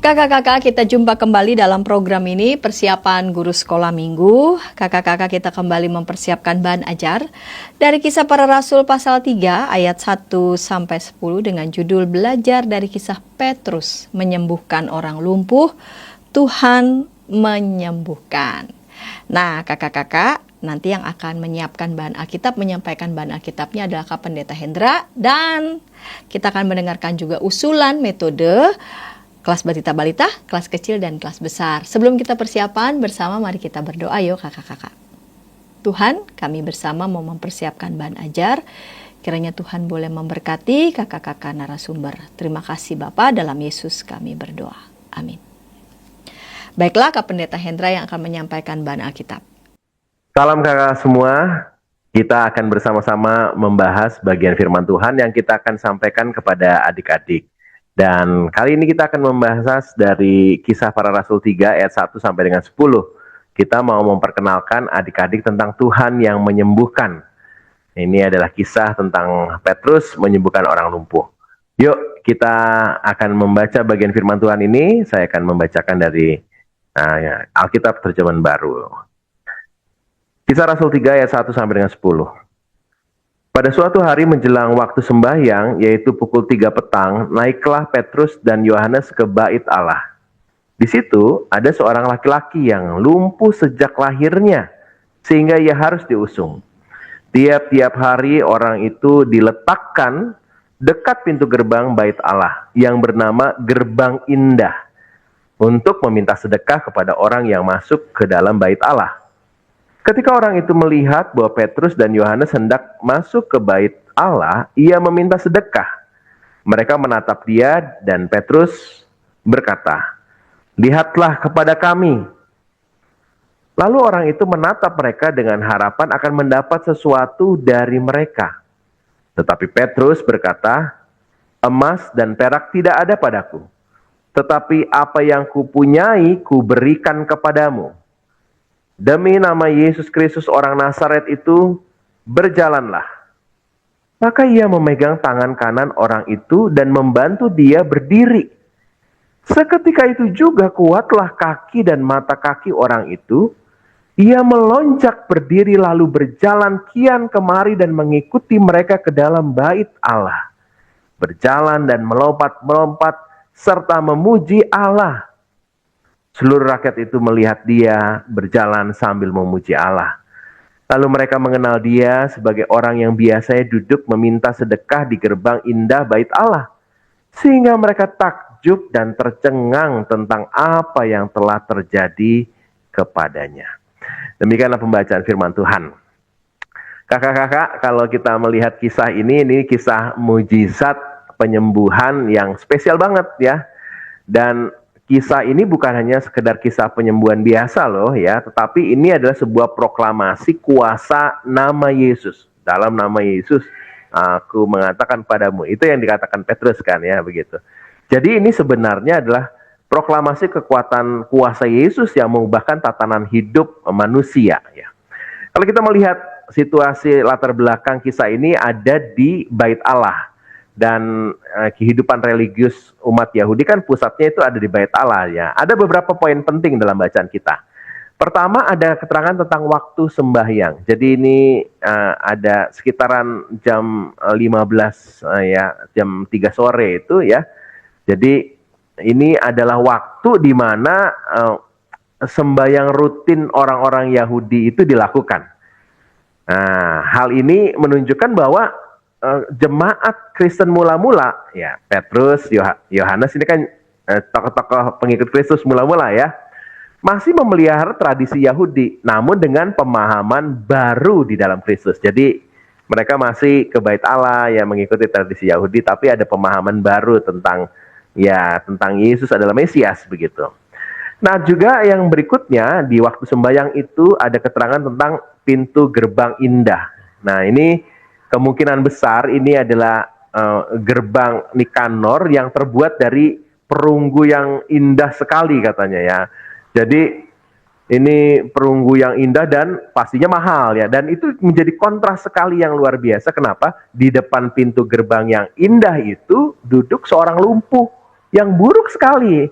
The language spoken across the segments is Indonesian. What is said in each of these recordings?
Kakak-kakak, kita jumpa kembali dalam program ini, persiapan guru sekolah minggu. Kakak-kakak, kita kembali mempersiapkan bahan ajar dari Kisah Para Rasul pasal 3 ayat 1-10 dengan judul Belajar dari Kisah Petrus menyembuhkan orang lumpuh, Tuhan menyembuhkan. Nah, kakak-kakak, nanti yang akan menyiapkan bahan Alkitab, menyampaikan bahan Alkitabnya adalah Kak Pendeta Hendra, dan kita akan mendengarkan juga usulan metode kelas balita-balita, kelas kecil, dan kelas besar. Sebelum kita persiapan bersama, mari kita berdoa yuk kakak-kakak. Tuhan, kami bersama mau mempersiapkan bahan ajar. Kiranya Tuhan boleh memberkati kakak-kakak narasumber. Terima kasih Bapa, dalam Yesus kami berdoa. Amin. Baiklah, Kak Pendeta Hendra yang akan menyampaikan bahan Alkitab. Salam kakak semua, kita akan bersama-sama membahas bagian firman Tuhan yang kita akan sampaikan kepada adik-adik. Dan kali ini kita akan membahas dari Kisah Para Rasul 3 ayat 1 sampai dengan 10. Kita mau memperkenalkan adik-adik tentang Tuhan yang menyembuhkan. Ini adalah kisah tentang Petrus menyembuhkan orang lumpuh. Yuk, kita akan membaca bagian firman Tuhan ini. Saya akan membacakan dari Alkitab Terjemahan Baru. Kisah Rasul 3 ayat 1 sampai dengan 10. Pada suatu hari menjelang waktu sembahyang, yaitu pukul 3 petang, naiklah Petrus dan Yohanes ke bait Allah. Di situ ada seorang laki-laki yang lumpuh sejak lahirnya, sehingga ia harus diusung. Tiap-tiap hari orang itu diletakkan dekat pintu gerbang bait Allah, yang bernama Gerbang Indah, untuk meminta sedekah kepada orang yang masuk ke dalam bait Allah. Ketika orang itu melihat bahwa Petrus dan Yohanes hendak masuk ke bait Allah, ia meminta sedekah. Mereka menatap dia dan Petrus berkata, "Lihatlah kepada kami." Lalu orang itu menatap mereka dengan harapan akan mendapat sesuatu dari mereka. Tetapi Petrus berkata, "Emas dan perak tidak ada padaku, tetapi apa yang kupunyai kuberikan kepadamu. Demi nama Yesus Kristus orang Nazaret itu, berjalanlah." Maka ia memegang tangan kanan orang itu dan membantu dia berdiri. Seketika itu juga kuatlah kaki dan mata kaki orang itu. Ia melonjak berdiri lalu berjalan kian kemari dan mengikuti mereka ke dalam bait Allah. Berjalan dan melompat-melompat serta memuji Allah. Seluruh rakyat itu melihat dia berjalan sambil memuji Allah. Lalu mereka mengenal dia sebagai orang yang biasanya duduk meminta sedekah di gerbang indah bait Allah. Sehingga mereka takjub dan tercengang tentang apa yang telah terjadi kepadanya. Demikianlah pembacaan firman Tuhan. Kakak-kakak, kalau kita melihat kisah ini kisah mujizat penyembuhan yang spesial banget ya. Dan kisah ini bukan hanya sekedar kisah penyembuhan biasa loh ya, tetapi ini adalah sebuah proklamasi kuasa nama Yesus. Dalam nama Yesus aku mengatakan padamu. Itu yang dikatakan Petrus kan ya, begitu. Jadi ini sebenarnya adalah proklamasi kekuatan kuasa Yesus yang mengubahkan tatanan hidup manusia ya. Kalau kita melihat situasi latar belakang kisah ini ada di bait Allah. Dan kehidupan religius umat Yahudi kan pusatnya itu ada di bait Allah ya. Ada beberapa poin penting dalam bacaan kita. Pertama ada keterangan tentang waktu sembahyang. Jadi ini ada sekitaran jam 15 ya, jam 3 sore itu ya. Jadi ini adalah waktu di mana sembahyang rutin orang-orang Yahudi itu dilakukan. Nah, hal ini menunjukkan bahwa jemaat Kristen mula-mula ya, Petrus, Yohanes ini kan tokoh-tokoh pengikut Kristus mula-mula ya, masih memelihara tradisi Yahudi namun dengan pemahaman baru di dalam Kristus. Jadi mereka masih ke bait Allah ya, mengikuti tradisi Yahudi tapi ada pemahaman baru tentang Yesus adalah Mesias begitu. Nah, juga yang berikutnya di waktu sembahyang itu ada keterangan tentang pintu gerbang indah. Nah, ini kemungkinan besar ini adalah gerbang Nikanor yang terbuat dari perunggu yang indah sekali katanya ya. Jadi ini perunggu yang indah dan pastinya mahal ya. Dan itu menjadi kontras sekali yang luar biasa. Kenapa? Di depan pintu gerbang yang indah itu duduk seorang lumpuh yang buruk sekali.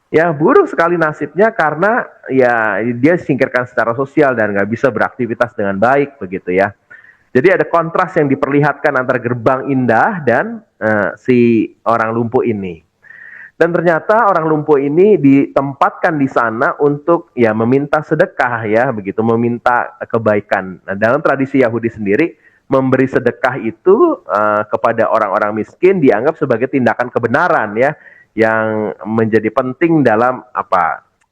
Ya buruk sekali nasibnya karena ya dia disingkirkan secara sosial dan nggak bisa beraktivitas dengan baik begitu ya. Jadi ada kontras yang diperlihatkan antara gerbang indah dan si orang lumpuh ini. Dan ternyata orang lumpuh ini ditempatkan di sana untuk ya meminta sedekah ya, begitu meminta kebaikan. Nah, dalam tradisi Yahudi sendiri memberi sedekah itu kepada orang-orang miskin dianggap sebagai tindakan kebenaran ya, yang menjadi penting dalam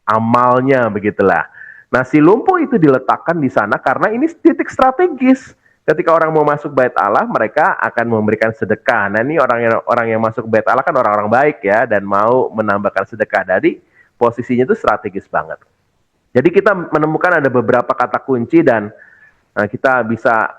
amalnya begitulah. Nah, si lumpuh itu diletakkan di sana karena ini titik strategis. Ketika orang mau masuk bait Allah, mereka akan memberikan sedekah. Nah, ini orang yang masuk bait Allah kan orang-orang baik ya, dan mau menambahkan sedekah. Jadi posisinya itu strategis banget. Jadi kita menemukan ada beberapa kata kunci dan kita bisa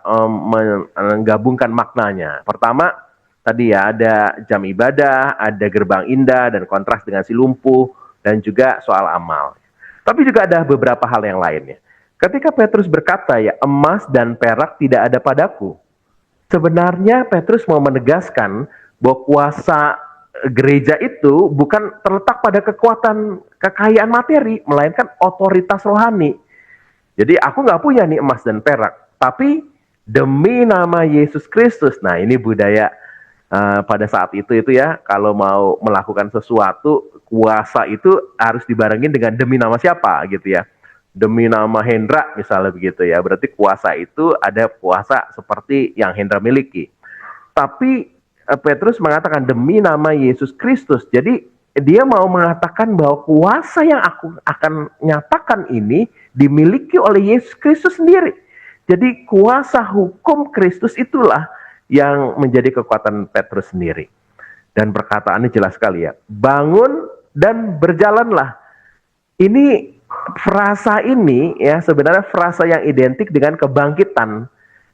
menggabungkan maknanya. Pertama, tadi ya ada jam ibadah, ada gerbang indah dan kontras dengan si lumpuh, dan juga soal amal. Tapi juga ada beberapa hal yang lainnya. Ketika Petrus berkata ya, emas dan perak tidak ada padaku. Sebenarnya Petrus mau menegaskan bahwa kuasa gereja itu bukan terletak pada kekuatan kekayaan materi, melainkan otoritas rohani. Jadi aku nggak punya nih emas dan perak, tapi demi nama Yesus Kristus. Nah, ini budaya pada saat itu ya, kalau mau melakukan sesuatu, kuasa itu harus dibarengin dengan demi nama siapa gitu ya. Demi nama Hendra misalnya begitu ya, berarti kuasa itu ada kuasa seperti yang Hendra miliki. Tapi Petrus mengatakan demi nama Yesus Kristus. Jadi dia mau mengatakan bahwa kuasa yang aku akan nyatakan ini dimiliki oleh Yesus Kristus sendiri. Jadi kuasa hukum Kristus itulah yang menjadi kekuatan Petrus sendiri. Dan perkataannya jelas sekali ya, bangun dan berjalanlah. Ini frasa ini ya sebenarnya frasa yang identik dengan kebangkitan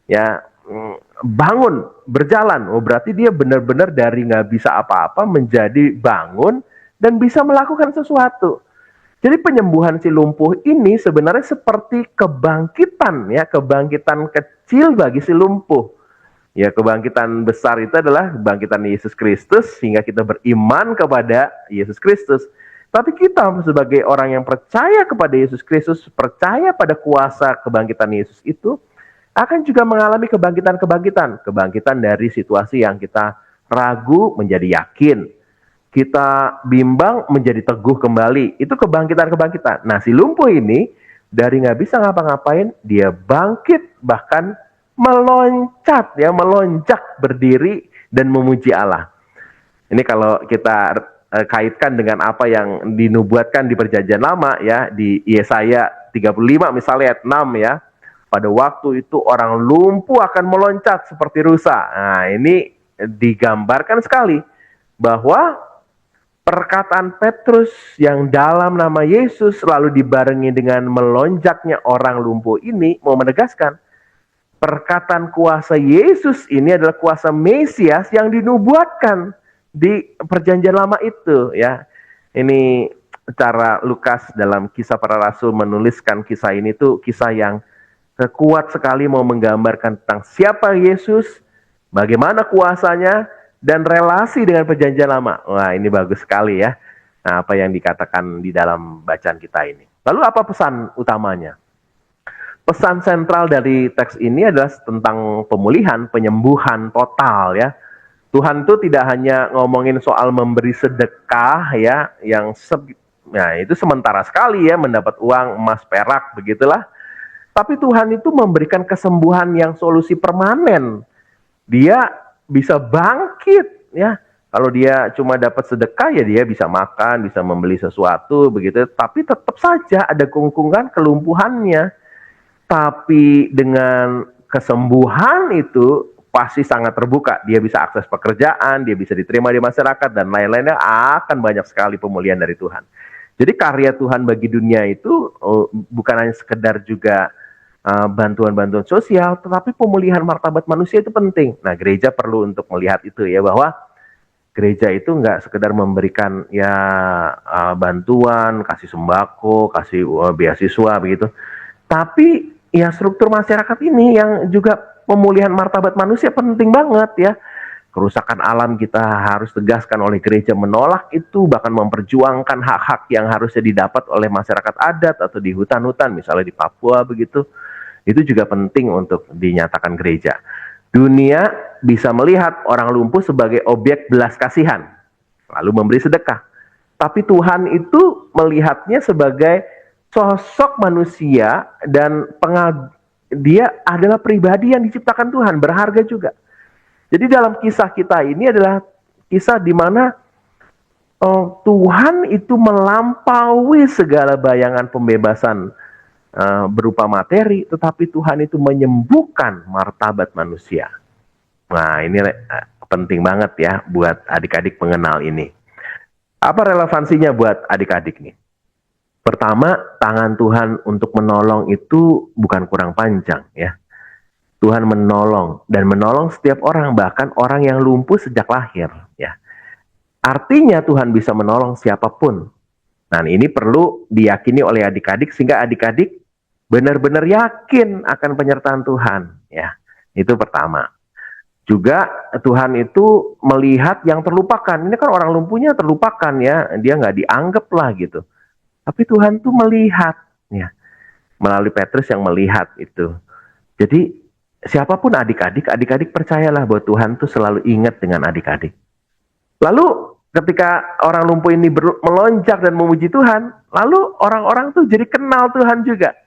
ya. Bangun, berjalan, berarti dia benar-benar dari nggak bisa apa-apa menjadi bangun dan bisa melakukan sesuatu. Jadi penyembuhan si lumpuh ini sebenarnya seperti kebangkitan ya, kebangkitan kecil bagi si lumpuh. Ya, kebangkitan besar itu adalah kebangkitan Yesus Kristus sehingga kita beriman kepada Yesus Kristus. Tapi kita sebagai orang yang percaya kepada Yesus Kristus, percaya pada kuasa kebangkitan Yesus itu, akan juga mengalami kebangkitan dari situasi yang kita ragu menjadi yakin, kita bimbang menjadi teguh kembali. Itu kebangkitan. Nah, si lumpuh ini dari nggak bisa ngapa-ngapain, dia bangkit, bahkan melonjak berdiri dan memuji Allah. Ini kalau kita kaitkan dengan apa yang dinubuatkan di Perjanjian Lama ya, di Yesaya 35 misalnya ayat 6 ya. Pada waktu itu orang lumpuh akan meloncat seperti rusa. Nah, ini digambarkan sekali bahwa perkataan Petrus yang dalam nama Yesus lalu dibarengi dengan melonjaknya orang lumpuh ini mau menegaskan perkataan kuasa Yesus ini adalah kuasa Mesias yang dinubuatkan di Perjanjian Lama itu ya. Ini cara Lukas dalam Kisah Para Rasul menuliskan kisah ini tuh kisah yang kuat sekali mau menggambarkan tentang siapa Yesus, bagaimana kuasanya, dan relasi dengan Perjanjian Lama. Wah, ini bagus sekali ya. Nah, apa yang dikatakan di dalam bacaan kita ini. Lalu apa pesan utamanya? Pesan sentral dari teks ini adalah tentang pemulihan, penyembuhan total ya. Tuhan itu tidak hanya ngomongin soal memberi sedekah ya, yang itu sementara sekali ya, mendapat uang, emas, perak, begitulah. Tapi Tuhan itu memberikan kesembuhan yang solusi permanen. Dia bisa bangkit ya. Kalau dia cuma dapat sedekah ya dia bisa makan, bisa membeli sesuatu begitu. Tapi tetap saja ada kungkungan kelumpuhannya. Tapi dengan kesembuhan itu pasti sangat terbuka. Dia bisa akses pekerjaan, dia bisa diterima di masyarakat dan lain-lainnya, akan banyak sekali pemulihan dari Tuhan. Jadi karya Tuhan bagi dunia itu bukan hanya sekedar juga bantuan-bantuan sosial, tetapi pemulihan martabat manusia itu penting. Nah, gereja perlu untuk melihat itu ya, bahwa gereja itu nggak sekedar memberikan ya bantuan, kasih sembako, kasih beasiswa begitu, tapi ya struktur masyarakat ini yang juga pemulihan martabat manusia penting banget ya. kerusakan alam kita harus tegaskan oleh gereja menolak itu, bahkan memperjuangkan hak-hak yang harusnya didapat oleh masyarakat adat atau di hutan-hutan, misalnya di Papua begitu. Itu juga penting untuk dinyatakan gereja. Dunia bisa melihat orang lumpuh sebagai objek belas kasihan, lalu memberi sedekah. Tapi Tuhan itu melihatnya sebagai sosok manusia dan dia adalah pribadi yang diciptakan Tuhan, berharga juga. Jadi dalam kisah kita ini adalah kisah di mana Tuhan itu melampaui segala bayangan pembebasan berupa materi, tetapi Tuhan itu menyembuhkan martabat manusia. Nah, ini penting banget ya buat adik-adik pengenal ini. Apa relevansinya buat adik-adik nih? Pertama, tangan Tuhan untuk menolong itu bukan kurang panjang ya. Tuhan menolong dan menolong setiap orang, bahkan orang yang lumpuh sejak lahir ya. Artinya Tuhan bisa menolong siapapun. Nah, ini perlu diyakini oleh adik-adik sehingga adik-adik benar-benar yakin akan penyertaan Tuhan ya. Itu pertama. Juga Tuhan itu melihat yang terlupakan. Ini kan orang lumpuhnya terlupakan ya, dia nggak dianggap lah gitu. Tapi Tuhan tuh melihat ya, melalui Petrus yang melihat itu. Jadi siapapun adik-adik percayalah bahwa Tuhan tuh selalu ingat dengan adik-adik. Lalu ketika orang lumpuh ini melonjak dan memuji Tuhan, lalu orang-orang tuh jadi kenal Tuhan juga.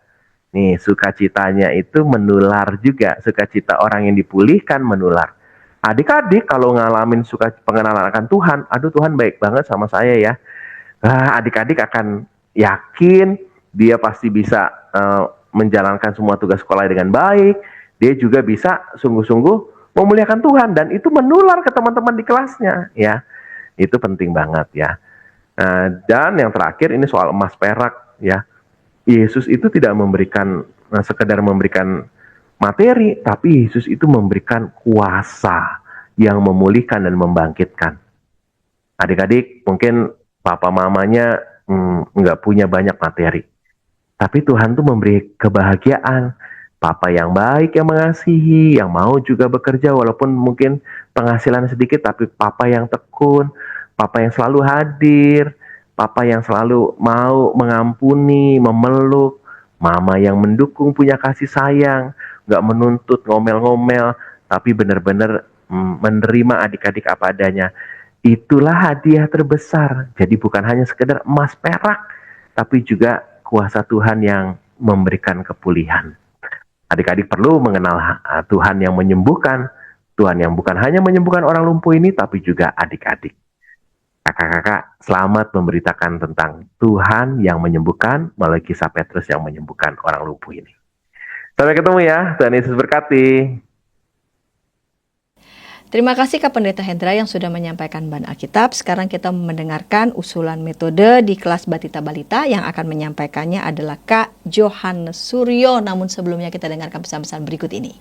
Nih, sukacitanya itu menular juga. Sukacita orang yang dipulihkan menular. Adik-adik kalau ngalamin pengenalan akan Tuhan, aduh Tuhan baik banget sama saya ya. Adik-adik akan yakin dia pasti bisa menjalankan semua tugas sekolah dengan baik. Dia juga bisa sungguh-sungguh memuliakan Tuhan dan itu menular ke teman-teman di kelasnya ya. Itu penting banget ya. Dan yang terakhir ini soal emas perak ya. Yesus itu tidak memberikan sekedar memberikan materi, tapi Yesus itu memberikan kuasa yang memulihkan dan membangkitkan. Adik-adik mungkin papa mamanya nggak punya banyak materi, tapi Tuhan tuh memberi kebahagiaan. Papa yang baik, yang mengasihi, yang mau juga bekerja walaupun mungkin penghasilan sedikit, tapi papa yang tekun, papa yang selalu hadir, papa yang selalu mau mengampuni, memeluk, mama yang mendukung, punya kasih sayang, gak menuntut, ngomel-ngomel, tapi benar-benar menerima adik-adik apa adanya. Itulah hadiah terbesar. Jadi bukan hanya sekedar emas perak, tapi juga kuasa Tuhan yang memberikan kepulihan. Adik-adik perlu mengenal Tuhan yang menyembuhkan, Tuhan yang bukan hanya menyembuhkan orang lumpuh ini, tapi juga adik-adik. Kakak-kakak, selamat memberitakan tentang Tuhan yang menyembuhkan melalui kisah Petrus yang menyembuhkan orang lumpuh ini. Sampai ketemu ya, Tuhan Yesus berkati. Terima kasih Kak Pendeta Hendra yang sudah menyampaikan bahan Alkitab. Sekarang kita mendengarkan usulan metode di kelas Batita Balita. Yang akan menyampaikannya adalah Kak Johannes Suryo. Namun sebelumnya kita dengarkan pesan-pesan berikut ini.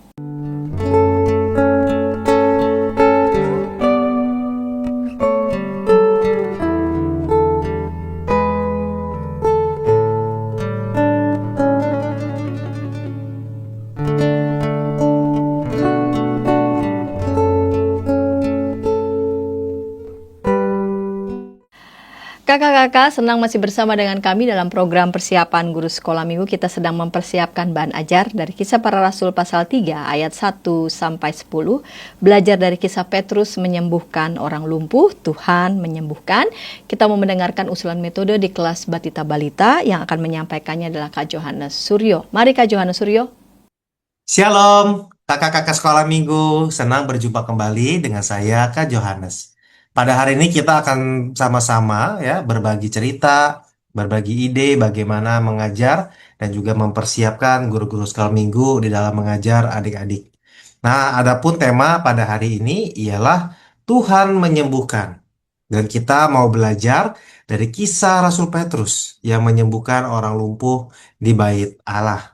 Kakak-kakak, senang masih bersama dengan kami dalam program persiapan guru sekolah minggu. Kita sedang mempersiapkan bahan ajar dari Kisah Para Rasul pasal 3 ayat 1 sampai 10. Belajar dari kisah Petrus menyembuhkan orang lumpuh, Tuhan menyembuhkan. Kita mau mendengarkan usulan metode di kelas Batita Balita. Yang akan menyampaikannya adalah Kak Johannes Suryo. Mari Kak Johannes Suryo. Shalom, kakak-kakak sekolah minggu. Senang berjumpa kembali dengan saya, Kak Johannes. Pada hari ini kita akan sama-sama ya berbagi cerita, berbagi ide bagaimana mengajar dan juga mempersiapkan guru-guru sekolah minggu di dalam mengajar adik-adik. Nah, adapun tema pada hari ini ialah Tuhan menyembuhkan. Dan kita mau belajar dari kisah Rasul Petrus yang menyembuhkan orang lumpuh di bait Allah.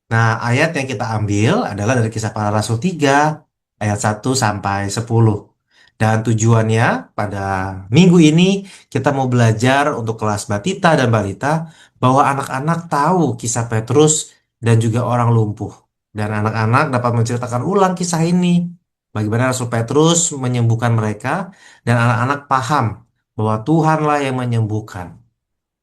Nah, ayat yang kita ambil adalah dari Kisah Para Rasul 3 ayat 1 sampai 10. Dan tujuannya pada minggu ini kita mau belajar untuk kelas Batita dan Balita bahwa anak-anak tahu kisah Petrus dan juga orang lumpuh. Dan anak-anak dapat menceritakan ulang kisah ini Bagaimana Rasul Petrus menyembuhkan mereka dan anak-anak paham bahwa Tuhanlah yang menyembuhkan.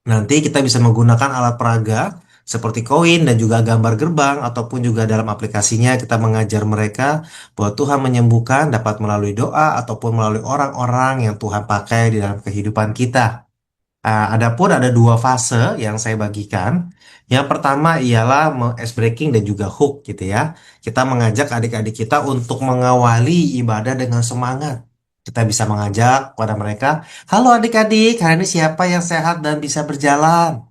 Nanti kita bisa menggunakan alat peraga seperti koin dan juga gambar gerbang ataupun juga dalam aplikasinya kita mengajar mereka bahwa Tuhan menyembuhkan dapat melalui doa ataupun melalui orang-orang yang Tuhan pakai di dalam kehidupan kita. Adapun ada dua fase yang saya bagikan. Yang pertama ialah ice breaking dan juga hook gitu ya. Kita mengajak adik-adik kita untuk mengawali ibadah dengan semangat. Kita bisa mengajak kepada mereka, halo adik-adik, hari ini siapa yang sehat dan bisa berjalan?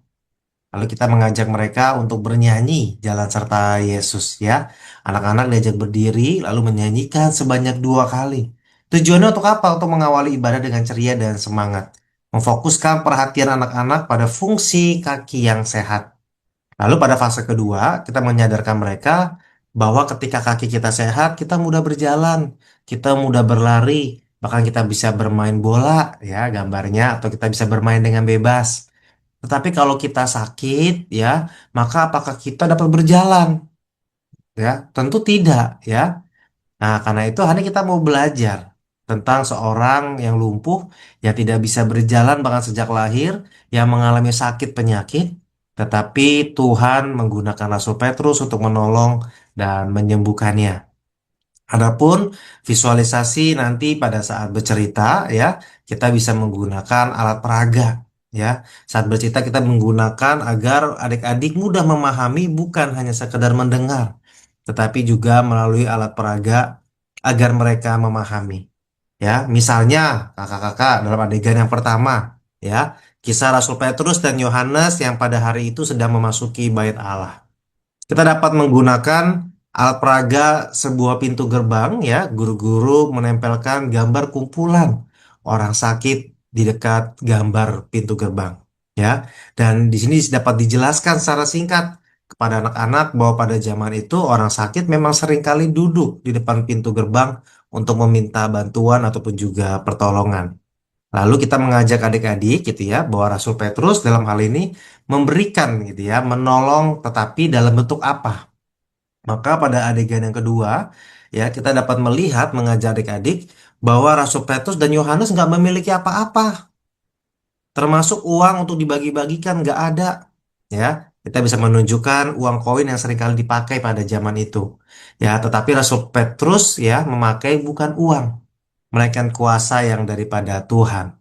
Lalu kita mengajak mereka untuk bernyanyi jalan serta Yesus ya. Anak-anak diajak berdiri lalu menyanyikan sebanyak 2 kali. Tujuannya untuk apa? Untuk mengawali ibadah dengan ceria dan semangat. Memfokuskan perhatian anak-anak pada fungsi kaki yang sehat. Lalu pada fase kedua, kita menyadarkan mereka bahwa ketika kaki kita sehat, kita mudah berjalan, kita mudah berlari, bahkan kita bisa bermain bola ya gambarnya, atau kita bisa bermain dengan bebas. Tetapi kalau kita sakit, ya, maka apakah kita dapat berjalan? Ya, tentu tidak, ya. Nah, karena itu hari ini kita mau belajar tentang seorang yang lumpuh, yang tidak bisa berjalan bahkan sejak lahir, yang mengalami sakit penyakit, tetapi Tuhan menggunakan Rasul Petrus untuk menolong dan menyembuhkannya. Adapun visualisasi nanti pada saat bercerita ya, kita bisa menggunakan alat peraga ya. Saat bercerita kita menggunakan agar adik-adik mudah memahami bukan hanya sekedar mendengar, tetapi juga melalui alat peraga agar mereka memahami. Ya, misalnya kakak-kakak dalam adegan yang pertama ya, kisah Rasul Petrus dan Yohanes yang pada hari itu sedang memasuki bait Allah. Kita dapat menggunakan alat peraga sebuah pintu gerbang ya, guru-guru menempelkan gambar kumpulan orang sakit di dekat gambar pintu gerbang ya. Dan di sini dapat dijelaskan secara singkat kepada anak-anak bahwa pada zaman itu orang sakit memang seringkali duduk di depan pintu gerbang untuk meminta bantuan ataupun juga pertolongan. Lalu kita mengajak adik-adik gitu ya bahwa Rasul Petrus dalam hal ini memberikan gitu ya, menolong tetapi dalam bentuk apa? Maka pada adegan yang kedua ya kita dapat melihat mengajar adik-adik bahwa Rasul Petrus dan Yohanes nggak memiliki apa-apa, termasuk uang untuk dibagi-bagikan nggak ada. Ya, kita bisa menunjukkan uang koin yang seringkali dipakai pada zaman itu. Ya, tetapi Rasul Petrus ya memakai bukan uang, melainkan kuasa yang daripada Tuhan.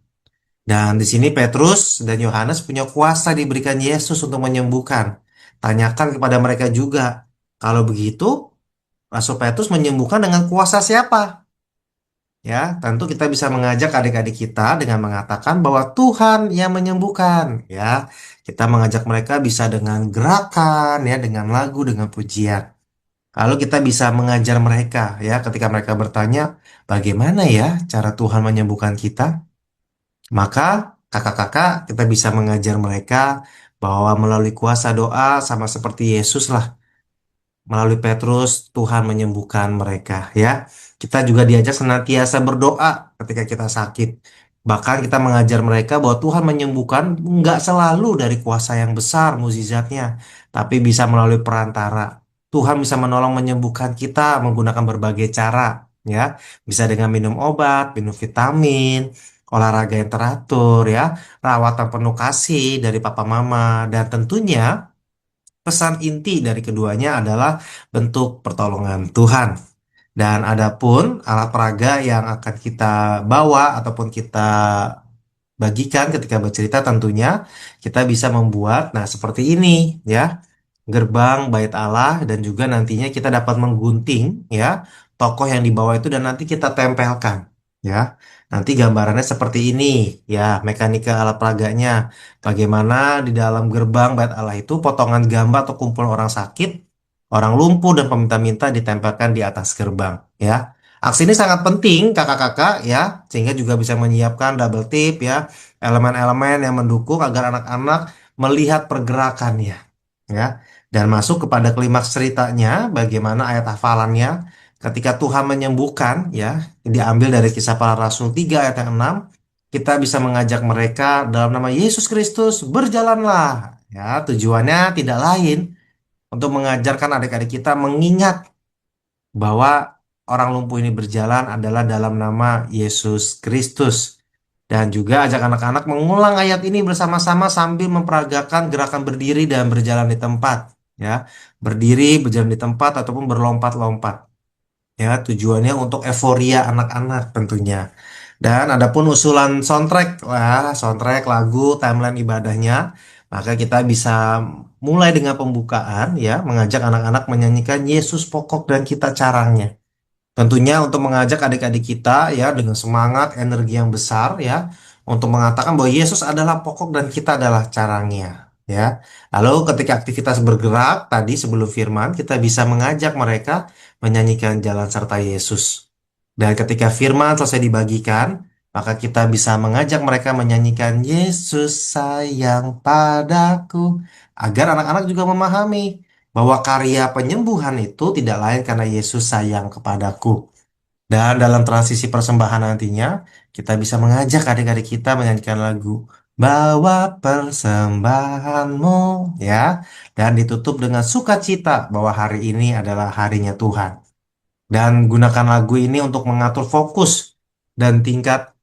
Dan di sini Petrus dan Yohanes punya kuasa diberikan Yesus untuk menyembuhkan. Tanyakan kepada mereka juga. Kalau begitu, Rasul Petrus menyembuhkan dengan kuasa siapa? Ya, tentu kita bisa mengajak adik-adik kita dengan mengatakan bahwa Tuhan yang menyembuhkan. Ya, kita mengajak mereka bisa dengan gerakan, ya, dengan lagu, dengan pujian. Lalu kita bisa mengajar mereka, ya, ketika mereka bertanya, bagaimana ya cara Tuhan menyembuhkan kita? Maka kakak-kakak kita bisa mengajar mereka bahwa melalui kuasa doa sama seperti Yesus lah. Melalui Petrus Tuhan menyembuhkan mereka ya. Kita juga diajak senantiasa berdoa ketika kita sakit. Bahkan kita mengajar mereka bahwa Tuhan menyembuhkan nggak selalu dari kuasa yang besar mukjizatnya, tapi bisa melalui perantara. Tuhan bisa menolong menyembuhkan kita menggunakan berbagai cara ya. Bisa dengan minum obat, minum vitamin, olahraga yang teratur ya, rawatan penuh kasih dari papa mama, dan tentunya pesan inti dari keduanya adalah bentuk pertolongan Tuhan. Dan adapun alat peraga yang akan kita bawa ataupun kita bagikan ketika bercerita tentunya kita bisa membuat nah seperti ini ya. Gerbang bait Allah dan juga nantinya kita dapat menggunting ya tokoh yang di bawah itu dan nanti kita tempelkan ya. Nanti gambarannya seperti ini ya, mekanika alat peraganya. Bagaimana di dalam gerbang bait Allah itu potongan gambar atau kumpulan orang sakit, orang lumpuh dan peminta-minta ditempelkan di atas gerbang ya. Aksi ini sangat penting kakak-kakak ya, sehingga juga bisa menyiapkan double tip ya, elemen-elemen yang mendukung agar anak-anak melihat pergerakannya ya. Dan masuk kepada klimaks ceritanya, bagaimana ayat hafalannya ketika Tuhan menyembuhkan ya, diambil dari Kisah Para Rasul 3 ayat yang 6, kita bisa mengajak mereka dalam nama Yesus Kristus berjalanlah. Ya, tujuannya tidak lain untuk mengajarkan adik-adik kita mengingat bahwa orang lumpuh ini berjalan adalah dalam nama Yesus Kristus. Dan juga ajak anak-anak mengulang ayat ini bersama-sama sambil memperagakan gerakan berdiri dan berjalan di tempat. Ya, berdiri, berjalan di tempat, ataupun berlompat-lompat. Ya, tujuannya untuk euforia anak-anak tentunya. Dan adapun usulan soundtrack, soundtrack lagu, timeline ibadahnya, maka kita bisa mulai dengan pembukaan ya, mengajak anak-anak menyanyikan Yesus pokok dan kita caranya. Tentunya untuk mengajak adik-adik kita ya dengan semangat, energi yang besar ya untuk mengatakan bahwa Yesus adalah pokok dan kita adalah caranya ya. Lalu ketika aktivitas bergerak tadi sebelum firman kita bisa mengajak mereka menyanyikan jalan serta Yesus. Dan ketika firman selesai dibagikan, maka kita bisa mengajak mereka menyanyikan Yesus sayang padaku agar anak-anak juga memahami bahwa karya penyembuhan itu tidak lain karena Yesus sayang kepadaku. Dan dalam transisi persembahan nantinya, kita bisa mengajak adik-adik kita menyanyikan lagu Bawa persembahanmu ya, dan ditutup dengan sukacita bahwa hari ini adalah harinya Tuhan. Dan gunakan lagu ini untuk mengatur fokus dan tingkat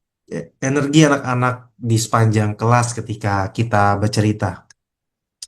energi anak-anak di sepanjang kelas ketika kita bercerita.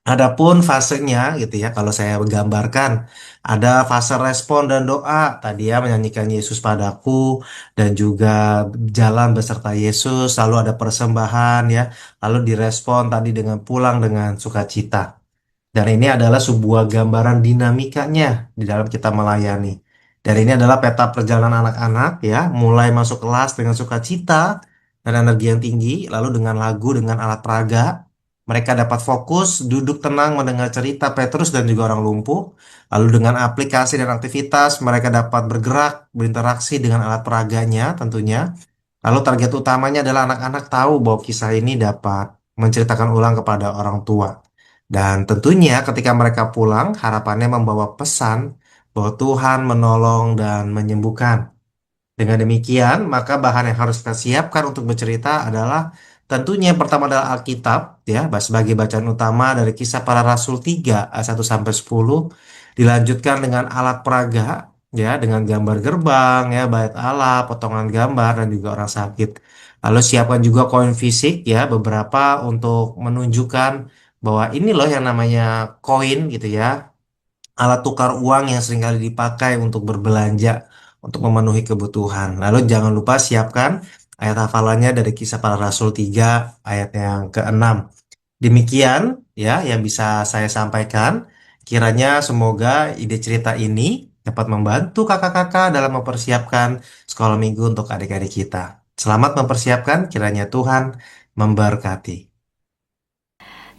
Adapun fasenya gitu ya, kalau saya gambarkan, ada fase respon dan doa. Tadi ya menyanyikan Yesus padaku dan juga jalan beserta Yesus, lalu ada persembahan ya, lalu direspon tadi dengan pulang dengan sukacita. Dan ini adalah sebuah gambaran dinamikanya di dalam kita melayani. Dan ini adalah peta perjalanan anak-anak ya, mulai masuk kelas dengan sukacita dan energi yang tinggi, lalu dengan lagu, dengan alat peraga, mereka dapat fokus, duduk tenang mendengar cerita Petrus dan juga orang lumpuh. Lalu dengan aplikasi dan aktivitas, mereka dapat bergerak, berinteraksi dengan alat peraganya tentunya. Lalu target utamanya adalah anak-anak tahu bahwa kisah ini dapat menceritakan ulang kepada orang tua. Dan tentunya ketika mereka pulang, harapannya membawa pesan bahwa Tuhan menolong dan menyembuhkan. Dengan demikian, maka bahan yang harus kita siapkan untuk bercerita adalah tentunya yang pertama adalah Alkitab, ya, sebagai bacaan utama dari Kisah Para Rasul 3 ayat 1 sampai 10, dilanjutkan dengan alat peraga, ya, dengan gambar gerbang, ya, bait Allah, potongan gambar dan juga orang sakit. Lalu siapkan juga koin fisik, ya, beberapa untuk menunjukkan bahwa ini loh yang namanya koin gitu ya, alat tukar uang yang seringkali dipakai untuk berbelanja, untuk memenuhi kebutuhan. Lalu jangan lupa siapkan ayat hafalannya dari Kisah Para Rasul 3 ayat yang ke-6. Demikian ya yang bisa saya sampaikan. Kiranya semoga ide cerita ini dapat membantu kakak-kakak dalam mempersiapkan sekolah minggu untuk adik-adik kita. Selamat mempersiapkan, kiranya Tuhan memberkati.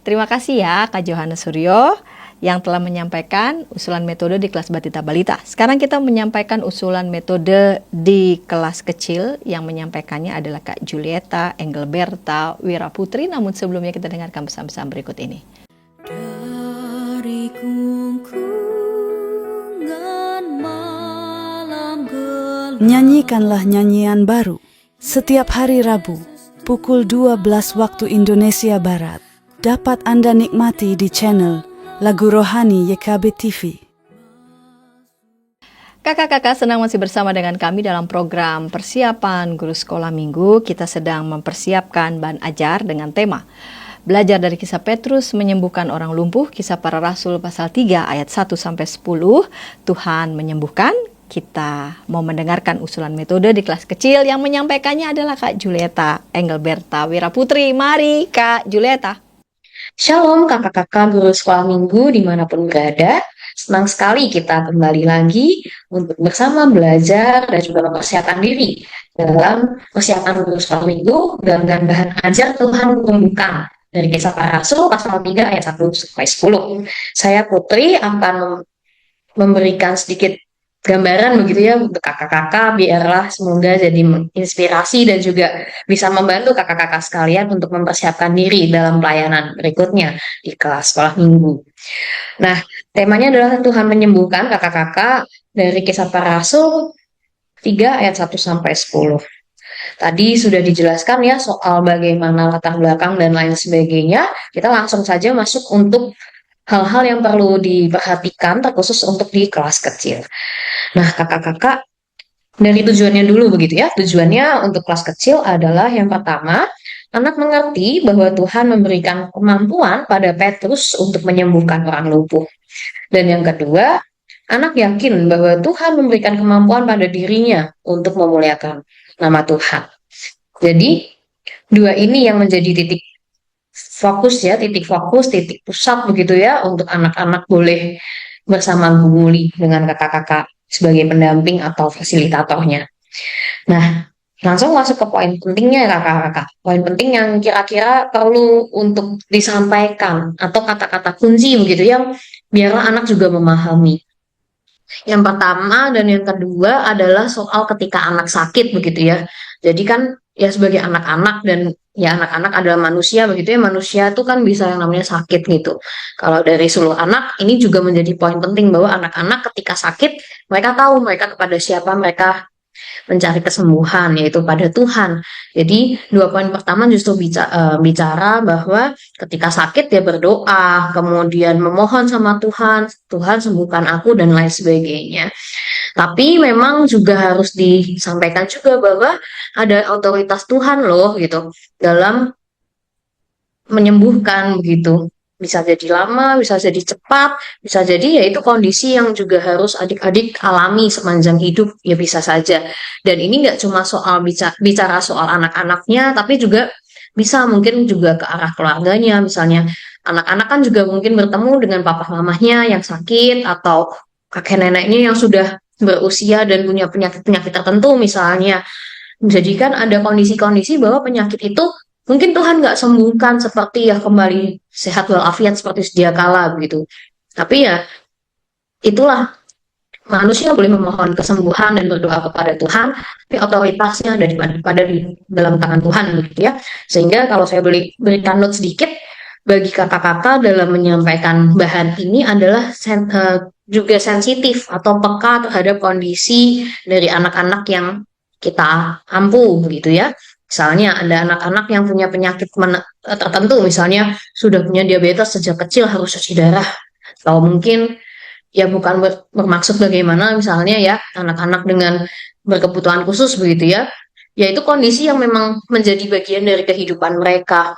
Terima kasih ya Kak Johannes Suryo yang telah menyampaikan usulan metode di kelas Batita Balita. Sekarang kita menyampaikan usulan metode di kelas kecil, yang menyampaikannya adalah Kak Julieta, Engelberta, Wira Putri. Namun sebelumnya kita dengarkan pesan-pesan berikut ini. Dari kungkungan malam gelap, nyanyikanlah nyanyian baru setiap hari Rabu pukul 12 waktu Indonesia Barat. Dapat Anda nikmati di channel Lagu Rohani YKB TV. Kakak-kakak senang masih bersama dengan kami dalam program persiapan guru sekolah minggu. Kita sedang mempersiapkan bahan ajar dengan tema belajar dari kisah Petrus menyembuhkan orang lumpuh, Kisah Para Rasul pasal 3 ayat 1 sampai 10. Tuhan menyembuhkan. Kita mau mendengarkan usulan metode di kelas kecil, yang menyampaikannya adalah Kak Julieta, Engelberta, Wira Putri. Mari Kak Julieta. Shalom kakak-kakak guru sekolah minggu dimanapun berada. Senang sekali kita kembali lagi untuk bersama belajar dan juga mempersiapkan diri dalam persiapan guru sekolah minggu dengan bahan ajar Tuhan menyembuhkan dari Kisah Para Rasul pasal 3 ayat 1 sampai 10. Saya Putri akan memberikan sedikit gambaran begitu ya untuk kakak-kakak, biarlah semoga jadi inspirasi dan juga bisa membantu kakak-kakak sekalian untuk mempersiapkan diri dalam pelayanan berikutnya di kelas sekolah minggu. Nah, temanya adalah Tuhan menyembuhkan kakak-kakak dari Kisah Para Rasul 3 ayat 1 sampai 10. Tadi sudah dijelaskan ya soal bagaimana latar belakang dan lain sebagainya. Kita langsung saja masuk untuk hal-hal yang perlu diperhatikan terkhusus untuk di kelas kecil. Nah, kakak-kakak, Dari tujuannya dulu begitu ya. Tujuannya untuk kelas kecil adalah yang pertama, anak mengerti bahwa Tuhan memberikan kemampuan pada Petrus untuk menyembuhkan orang lumpuh. Dan yang kedua, anak yakin bahwa Tuhan memberikan kemampuan pada dirinya untuk memuliakan nama Tuhan. Jadi, dua ini yang menjadi titik fokus ya, titik fokus, titik pusat begitu ya, untuk anak-anak boleh bersama Bu Muli dengan kakak-kakak sebagai pendamping atau fasilitatornya. Nah, langsung masuk ke poin pentingnya ya kakak-kakak. Poin penting yang kira-kira perlu untuk disampaikan atau kata-kata kunci begitu yang biarlah anak juga memahami. Yang pertama dan yang kedua adalah soal ketika anak sakit begitu ya. Jadi kan ya sebagai anak-anak dan ya anak-anak adalah manusia begitu ya. Manusia itu kan bisa yang namanya sakit gitu. Kalau dari seluruh anak ini juga menjadi poin penting bahwa anak-anak ketika sakit mereka tahu mereka kepada siapa mereka mencari kesembuhan yaitu pada Tuhan. Jadi dua poin pertama justru bicara bahwa ketika sakit dia berdoa, kemudian memohon sama Tuhan, Tuhan sembuhkan aku dan lain sebagainya. Tapi memang juga harus disampaikan juga bahwa ada otoritas Tuhan loh gitu dalam menyembuhkan begitu. Bisa jadi lama, bisa jadi cepat, bisa jadi ya itu kondisi yang juga harus adik-adik alami sepanjang hidup ya bisa saja. Dan ini nggak cuma soal bicara soal anak-anaknya, tapi juga bisa mungkin juga ke arah keluarganya. Misalnya anak-anak kan juga mungkin bertemu dengan papa mamahnya yang sakit atau kakek neneknya yang sudah berusia dan punya penyakit-penyakit tertentu misalnya. Jadi kan ada kondisi-kondisi bahwa penyakit itu mungkin Tuhan nggak sembuhkan seperti ya kembali sehat walafiat seperti sedia kala begitu. Tapi ya itulah manusia boleh memohon kesembuhan dan berdoa kepada Tuhan, tapi otoritasnya pada di dalam tangan Tuhan begitu ya. Sehingga kalau saya berikan note sedikit bagi kakak-kakak dalam menyampaikan bahan ini adalah juga sensitif atau peka terhadap kondisi dari anak-anak yang kita ampu begitu ya. Misalnya ada anak-anak yang punya penyakit tertentu, misalnya sudah punya diabetes sejak kecil harus cuci darah. Atau mungkin ya bukan bermaksud bagaimana misalnya ya anak-anak dengan berkebutuhan khusus begitu ya. Ya itu kondisi yang memang menjadi bagian dari kehidupan mereka.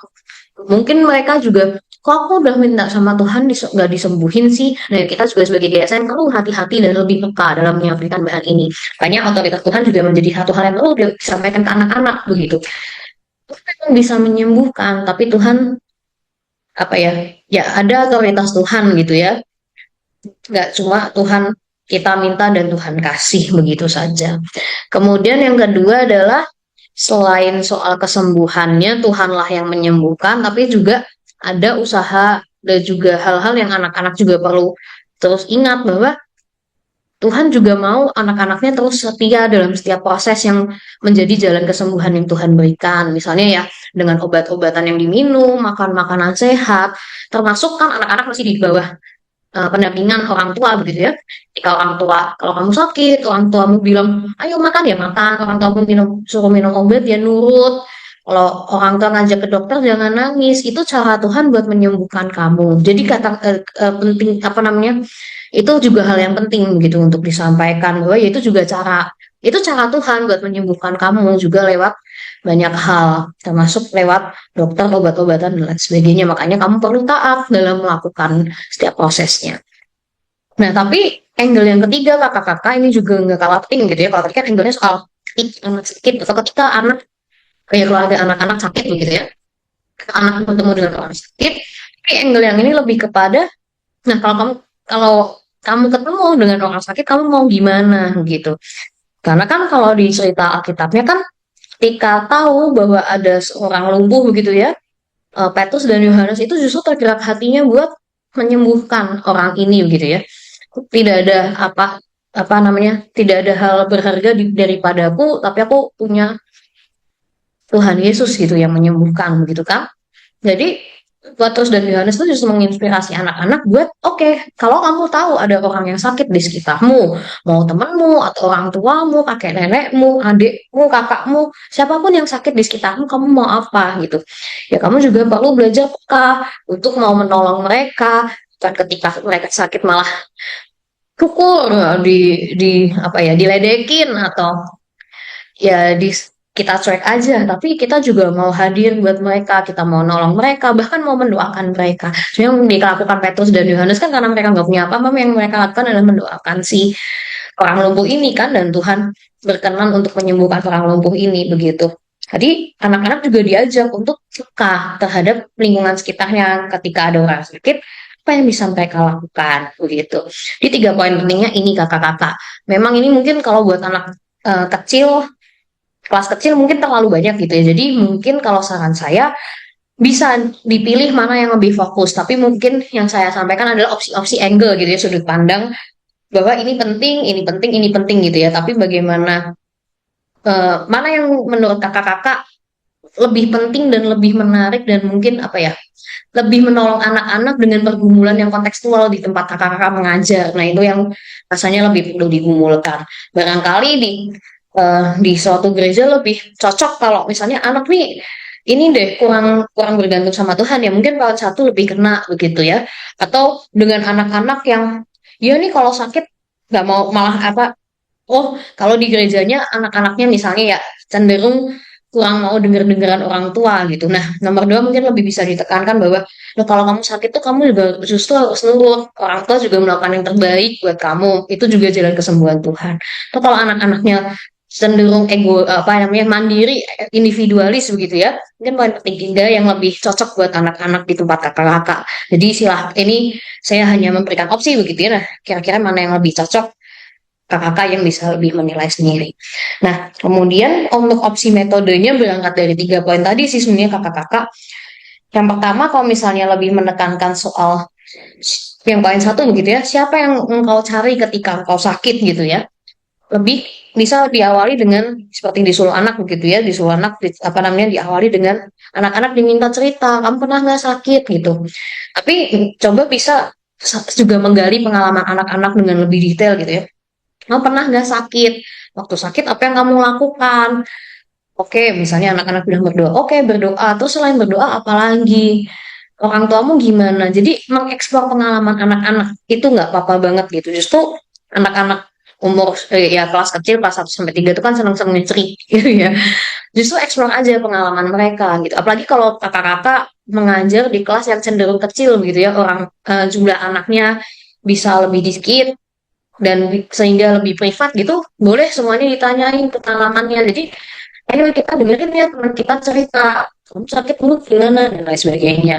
Mungkin mereka juga, kok aku udah minta sama Tuhan nggak disembuhin sih. Nah kita juga sebagai DSN perlu hati-hati dan lebih peka dalam menyampaikan bahan ini. Makanya otoritas Tuhan juga menjadi satu hal yang perlu disampaikan ke anak-anak begitu. Tuhan bisa menyembuhkan, tapi Tuhan apa ya? Ya ada otoritas Tuhan gitu ya. Nggak cuma Tuhan kita minta dan Tuhan kasih begitu saja. Kemudian yang kedua adalah selain soal kesembuhannya Tuhanlah yang menyembuhkan, tapi juga ada usaha dan juga hal-hal yang anak-anak juga perlu terus ingat bahwa Tuhan juga mau anak-anaknya terus setia dalam setiap proses yang menjadi jalan kesembuhan yang Tuhan berikan. Misalnya ya dengan obat-obatan yang diminum, makan makanan sehat, termasuk kan anak-anak masih di bawah pendampingan orang tua begitu ya. Jika orang tua, kalau kamu sakit, orang tuamu bilang, ayo makan ya makan. Orang tuamu suruh minum obat ya nurut. Kalau orang tua ngajak ke dokter jangan nangis. Itu cara Tuhan buat menyembuhkan kamu. Jadi kata penting apa namanya? Itu juga hal yang penting gitu untuk disampaikan bahwa ya itu cara Tuhan buat menyembuhkan kamu juga lewat banyak hal, termasuk lewat dokter, obat-obatan, dan lain sebagainya. Makanya kamu perlu taat dalam melakukan setiap prosesnya. Nah, tapi angle yang ketiga, kakak-kakak, ini juga nggak kalah penting gitu ya. Kalau tadi kan angle-nya soal anak sakit, atau ketika anak, kayak keluarga anak-anak sakit begitu ya. Anak bertemu dengan orang sakit, tapi angle yang ini lebih kepada, nah kalau kamu ketemu dengan orang sakit, kamu mau gimana gitu. Karena kan kalau di cerita Alkitabnya kan ketika tahu bahwa ada seorang lumpuh begitu ya, Petrus dan Yohanes itu justru tergerak hatinya buat menyembuhkan orang ini begitu ya. Tidak ada apa namanya, tidak ada hal berharga daripadaku, tapi aku punya Tuhan Yesus gitu yang menyembuhkan begitu kan. Jadi Petrus dan Yohanes itu justru menginspirasi anak-anak buat oke, kalau kamu tahu ada orang yang sakit di sekitarmu, mau temanmu atau orang tuamu, kakek nenekmu, adikmu, kakakmu, siapapun yang sakit di sekitarmu, kamu mau apa gitu. Ya kamu juga perlu belajar peka untuk mau menolong mereka, dan ketika mereka sakit malah pukul, di apa ya, diledekin atau ya kita cuek aja, tapi kita juga mau hadir buat mereka, kita mau nolong mereka, bahkan mau mendoakan mereka. So, yang dilakukan Petrus dan Yohanes kan karena mereka nggak punya apa-apa, yang mereka lakukan adalah mendoakan si orang lumpuh ini kan, dan Tuhan berkenan untuk menyembuhkan orang lumpuh ini begitu. Jadi anak-anak juga diajak untuk peka terhadap lingkungan sekitarnya ketika ada orang sakit, apa yang bisa mereka lakukan begitu. Di 3 poin pentingnya ini kakak-kakak. Memang ini mungkin kalau buat anak kecil, kelas kecil mungkin terlalu banyak gitu ya. Jadi mungkin kalau saran saya bisa dipilih mana yang lebih fokus. Tapi mungkin yang saya sampaikan adalah opsi-opsi angle gitu ya, sudut pandang bahwa ini penting, ini penting, ini penting gitu ya. Tapi bagaimana mana yang menurut kakak-kakak lebih penting dan lebih menarik dan mungkin apa ya, lebih menolong anak-anak dengan pergumulan yang kontekstual di tempat kakak-kakak mengajar. Nah, itu yang rasanya lebih perlu digumulkan. Barangkali di suatu gereja lebih cocok kalau misalnya anak nih ini deh kurang kurang bergantung sama Tuhan ya, mungkin tahun 1 lebih kena begitu ya. Atau dengan anak-anak yang ya nih kalau sakit nggak mau, malah apa, oh kalau di gerejanya anak-anaknya misalnya ya cenderung kurang mau denger-dengeran orang tua gitu. Nah, nomor 2 mungkin lebih bisa ditekankan bahwa "Loh, kalau kamu sakit tuh kamu juga justru harus nurut. Orang tua juga melakukan yang terbaik buat kamu. Itu juga jalan kesembuhan Tuhan." Atau kalau anak-anaknya cenderung apa namanya, mandiri, individualis begitu ya. Mungkin poin penting 3 yang lebih cocok buat anak-anak di tempat kakak-kakak. Jadi ini saya hanya memberikan opsi begitu ya. Nah, kira-kira mana yang lebih cocok, kakak-kakak yang bisa lebih menilai sendiri. Nah, kemudian untuk opsi metodenya berangkat dari 3 poin tadi sih sebenarnya kakak-kakak. Yang pertama, kalau misalnya lebih menekankan soal yang poin 1 begitu ya, siapa yang engkau cari ketika engkau sakit gitu ya. Lebih bisa diawali dengan seperti disuruh anak begitu ya, disuruh anak apa namanya, diawali dengan anak-anak diminta cerita, kamu pernah nggak sakit gitu. Tapi coba bisa juga menggali pengalaman anak-anak dengan lebih detail gitu ya. Kamu pernah nggak sakit? Waktu sakit apa yang kamu lakukan? Oke, misalnya anak-anak bilang berdoa. Oke, berdoa. Terus selain berdoa apa lagi? Orang tuamu gimana? Jadi mengeksplor pengalaman anak-anak itu nggak apa-apa banget gitu. Justru anak-anak umur ya kelas kecil kelas 1 sampai 3 itu kan seneng-seneng cerita gitu ya. Justru eksplor aja pengalaman mereka gitu. Apalagi kalau kakak-kakak mengajar di kelas yang cenderung kecil gitu ya, orang jumlah anaknya bisa lebih dikit dan sehingga lebih privat gitu, boleh semuanya ditanyain pengalamannya. Jadi ayo kita dengerin ya teman kita cerita, kamu sakit dulu gimana dan lain sebagainya.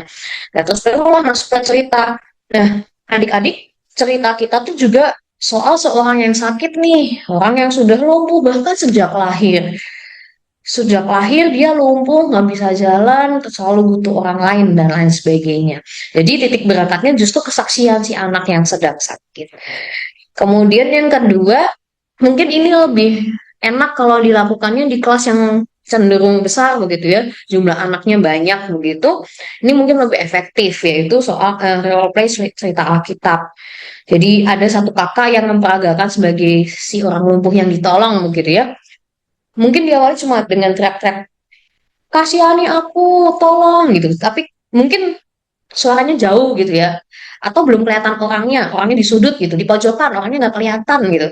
Nah, terus barulah masuk ke cerita. Nah, adik-adik, cerita kita tuh juga soal seorang yang sakit nih, orang yang sudah lumpuh bahkan sejak lahir. Sejak lahir dia lumpuh, nggak bisa jalan, selalu butuh orang lain dan lain sebagainya. Jadi titik beratnya justru kesaksian si anak yang sedang sakit. Kemudian yang kedua, mungkin ini lebih enak kalau dilakukannya di kelas yang cenderung besar begitu ya, jumlah anaknya banyak begitu. Ini mungkin lebih efektif, yaitu soal role play cerita Alkitab. Jadi ada satu kakak yang memperagakan sebagai si orang lumpuh yang ditolong begitu ya. Mungkin di awal cuma dengan teriak-teriak, kasihani aku, tolong gitu. Tapi mungkin suaranya jauh gitu ya. Atau belum kelihatan orangnya di sudut gitu, di pojokan, orangnya nggak kelihatan gitu.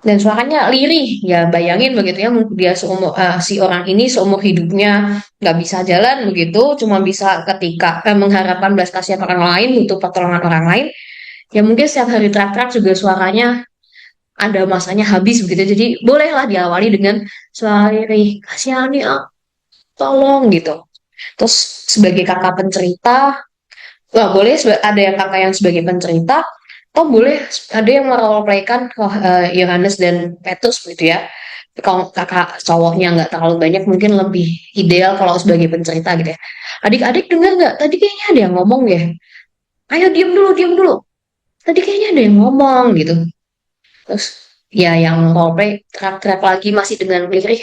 Dan suaranya lirih, ya bayangin begitu ya, dia si orang ini seumur hidupnya nggak bisa jalan begitu, cuma bisa ketika mengharapkan belas kasihan orang lain, butuh pertolongan orang lain. Ya mungkin setiap hari teriak-teriak juga suaranya ada masanya habis begitu. Jadi bolehlah diawali dengan suara lirih, kasihani aku, tolong gitu. Terus sebagai kakak pencerita, wah, boleh ada yang kakak yang sebagai pencerita, atau boleh ada yang merole-playkan Yohanes dan Petrus gitu ya. Kalau kakak cowoknya nggak terlalu banyak, mungkin lebih ideal kalau sebagai pencerita gitu ya. Adik-adik dengar nggak? Tadi kayaknya ada yang ngomong ya. Ayo diam dulu, diam dulu. Tadi kayaknya ada yang ngomong gitu. Terus ya yang roleplay teriak-teriak lagi masih dengan lirih.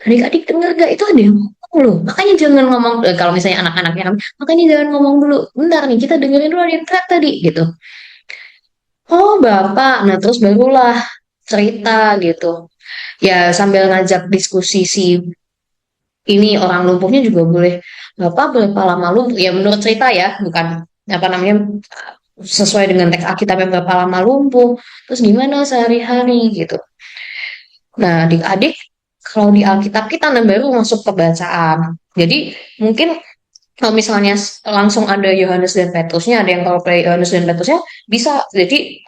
Adik-adik dengar gak? Itu ada yang ngomong loh. Makanya jangan ngomong, kalau misalnya anak-anaknya kan, makanya jangan ngomong dulu. Bentar nih, kita dengerin dulu ada yang teriak tadi gitu. Oh bapak, nah terus barulah cerita gitu. Ya sambil ngajak diskusi si ini orang lumpuhnya juga boleh. Bapak berapa lama lumpuh? Ya menurut cerita ya, bukan apa namanya, sesuai dengan teks Alkitab yang berapa lama lumpuh, terus gimana sehari-hari gitu. Nah, adik-adik, kalau di Alkitab kita baru masuk ke bacaan. Jadi mungkin kalau misalnya langsung ada Yohanes dan Petrusnya, ada yang role play Yohanes dan Petrusnya, bisa. Jadi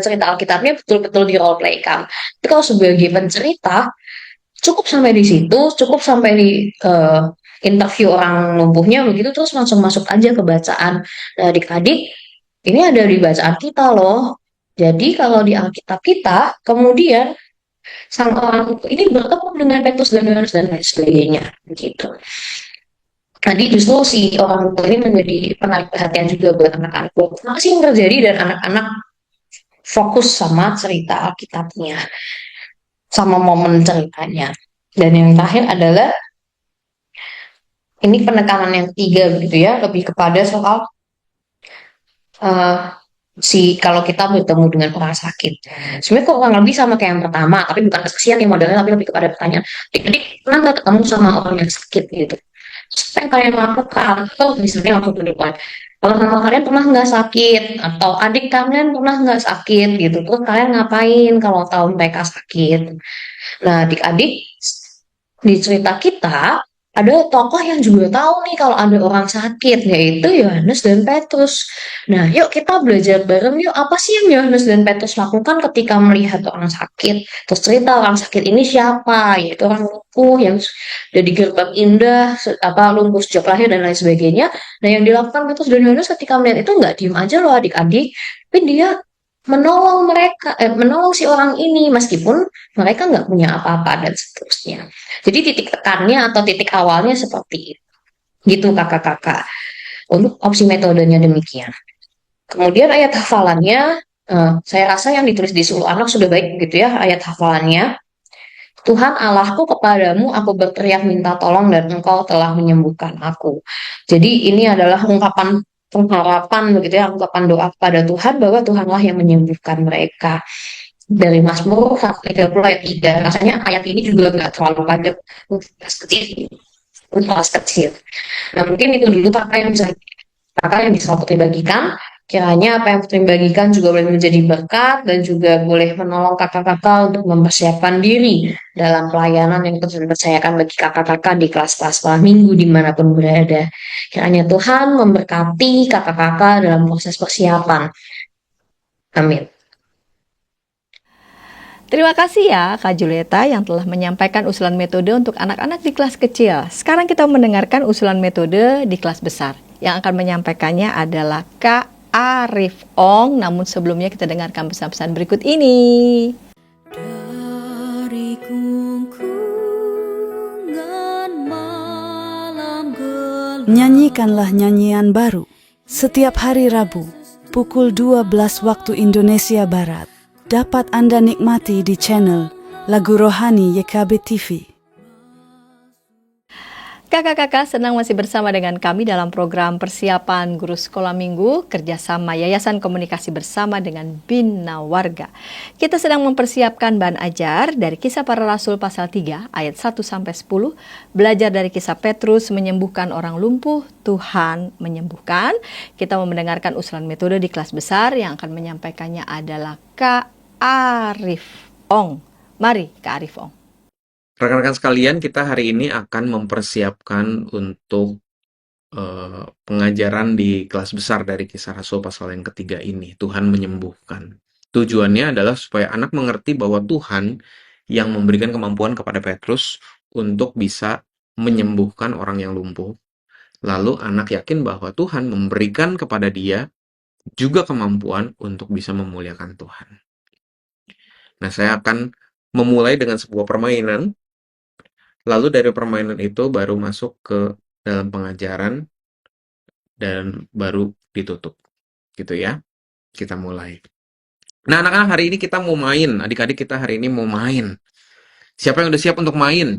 cerita Alkitabnya betul-betul di role play kan. Tapi kalau sebagai pencerita, cukup sampai di situ, cukup sampai di interview orang lumpuhnya begitu, terus langsung masuk aja ke bacaan. Nah, adik-adik, ini ada di bacaan kita loh. Jadi kalau di Alkitab kita, kemudian sang orang ini bertemu dengan Petrus dan Yohanes dan lain sebagainya, begitu. Tadi justru si orang tua ini menjadi penarik perhatian juga buat anak-anak. Apa sih yang terjadi dan anak-anak fokus sama cerita Alkitabnya, sama momen ceritanya. Dan yang terakhir adalah ini penekanan yang ketiga begitu ya, lebih kepada soal eh, kalau kita bertemu dengan orang sakit. Sebenarnya kok kurang lebih sama kayak yang pertama, tapi bukan kesaksian yang modelnya, tapi lebih kepada pertanyaan. Jadi pernah nggak ketemu sama orang yang sakit gitu? Apa yang kalian lakukan? Atau misalnya langsung ke depan. Kalau sama kalian pernah nggak sakit? Atau adik kalian pernah nggak sakit gitu? Terus kalian ngapain kalau tahu mereka sakit? Nah, adik-adik, di cerita kita ada tokoh yang juga tahu nih kalau ada orang sakit, yaitu Yohanes dan Petrus. Nah, yuk kita belajar bareng yuk, apa sih yang Yohanes dan Petrus lakukan ketika melihat orang sakit. Terus cerita orang sakit ini siapa, yaitu orang lumpuh yang sudah di gerbang indah, lumpuh sejak lahir dan lain sebagainya. Nah, yang dilakukan Petrus dan Yohanes ketika melihat itu nggak diem aja loh adik-adik, tapi dia menolong si orang ini meskipun mereka nggak punya apa-apa dan seterusnya. Jadi titik tekannya atau titik awalnya seperti itu. Gitu kakak-kakak. Untuk opsi metodenya demikian. Kemudian ayat hafalannya, saya rasa yang ditulis di Suluh Anak sudah baik gitu ya ayat hafalannya. Tuhan Allahku, kepadamu aku berteriak minta tolong dan engkau telah menyembuhkan aku. Jadi ini adalah ungkapan pengharapan begitu ya, ungkapan doa kepada Tuhan bahwa Tuhanlah yang menyembuhkan mereka. Dari Mazmur 30 ayat 3. Rasanya ayat ini juga nggak terlalu padat untuk kelas kecil. Nah, mungkin itu dulu kakak yang bisa Putri bagikan. Kiranya apa yang Putri bagikan juga boleh menjadi berkat dan juga boleh menolong kakak-kakak untuk mempersiapkan diri dalam pelayanan yang terus dipercayakan bagi kakak-kakak di kelas-kelas sekolah minggu dimanapun berada. Kiranya Tuhan memberkati kakak-kakak dalam proses persiapan. Amin. Terima kasih ya Kak Julieta yang telah menyampaikan usulan metode untuk anak-anak di kelas kecil. Sekarang kita mendengarkan usulan metode di kelas besar. Yang akan menyampaikannya adalah Kak Arif Ong. Namun sebelumnya kita dengarkan pesan-pesan berikut ini. Dari gungkungan malam gelap, Nyanyikanlah nyanyian baru setiap hari Rabu pukul 12 waktu Indonesia Barat. Dapat Anda nikmati di channel Lagu Rohani YKB TV. Kakak-kakak senang masih bersama dengan kami dalam program persiapan guru sekolah minggu kerjasama Yayasan Komunikasi Bersama dengan Bina Warga. Kita sedang mempersiapkan bahan ajar dari Kisah Para Rasul pasal 3 ayat 1-10, belajar dari kisah Petrus menyembuhkan orang lumpuh, Tuhan menyembuhkan. Kita mau mendengarkan usulan metode di kelas besar yang akan menyampaikannya adalah Kak Arif Ong. Mari Kak Arif Ong. Rekan-rekan sekalian, kita hari ini akan mempersiapkan untuk pengajaran di kelas besar dari Kisah Rasul pasal yang ketiga ini, Tuhan menyembuhkan. Tujuannya adalah supaya anak mengerti bahwa Tuhan yang memberikan kemampuan kepada Petrus untuk bisa menyembuhkan orang yang lumpuh. Lalu anak yakin bahwa Tuhan memberikan kepada dia juga kemampuan untuk bisa memuliakan Tuhan. Nah, saya akan memulai dengan sebuah permainan. Lalu dari permainan itu baru masuk ke dalam pengajaran dan baru ditutup. Gitu ya. Kita mulai. Nah, anak-anak hari ini kita mau main. Adik-adik kita hari ini mau main. Siapa yang udah siap untuk main?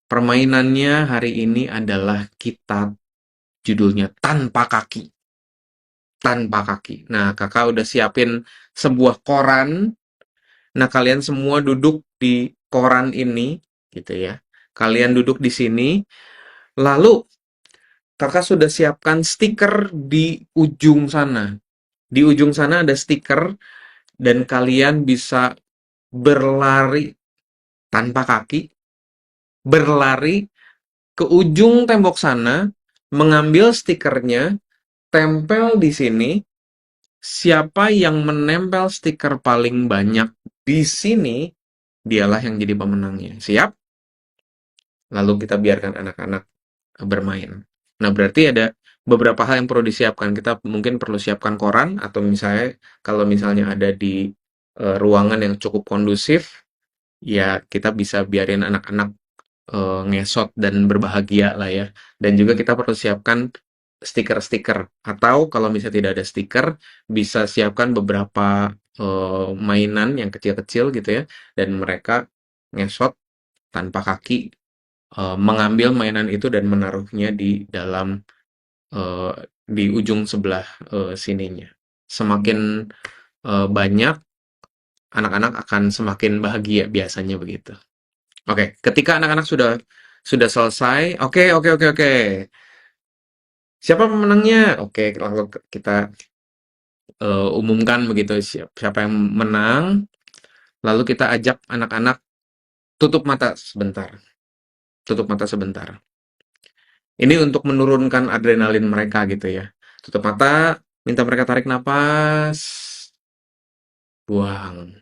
Permainannya hari ini adalah kitab judulnya Tanpa Kaki. Tanpa Kaki. Nah, kakak udah siapin sebuah koran. Nah, kalian semua duduk di koran ini, gitu ya. Kalian duduk di sini, lalu kakak sudah siapkan stiker di ujung sana. Di ujung sana ada stiker dan kalian bisa berlari tanpa kaki, berlari ke ujung tembok sana, mengambil stikernya, tempel di sini. Siapa yang menempel stiker paling banyak di sini, dialah yang jadi pemenangnya. Siap? Lalu kita biarkan anak-anak bermain. Nah, berarti ada beberapa hal yang perlu disiapkan. Kita mungkin perlu siapkan koran, atau misalnya kalau misalnya ada di ruangan yang cukup kondusif, ya kita bisa biarin anak-anak ngesot dan berbahagia lah ya. Dan juga kita perlu siapkan stiker-stiker. Atau kalau misalnya tidak ada stiker, bisa siapkan beberapa mainan yang kecil-kecil gitu ya. Dan mereka ngesot tanpa kaki, mengambil mainan itu dan menaruhnya di dalam eh, di ujung sebelah sininya. Semakin banyak, anak-anak akan semakin bahagia, biasanya begitu. Oke, ketika anak-anak sudah selesai, oke, oke, oke, oke. Siapa pemenangnya? Oke, langsung kita umumkan begitu siapa yang menang. Lalu kita ajak anak-anak tutup mata sebentar. Tutup mata sebentar. Ini untuk menurunkan adrenalin mereka gitu ya. Tutup mata, minta mereka tarik napas, buang.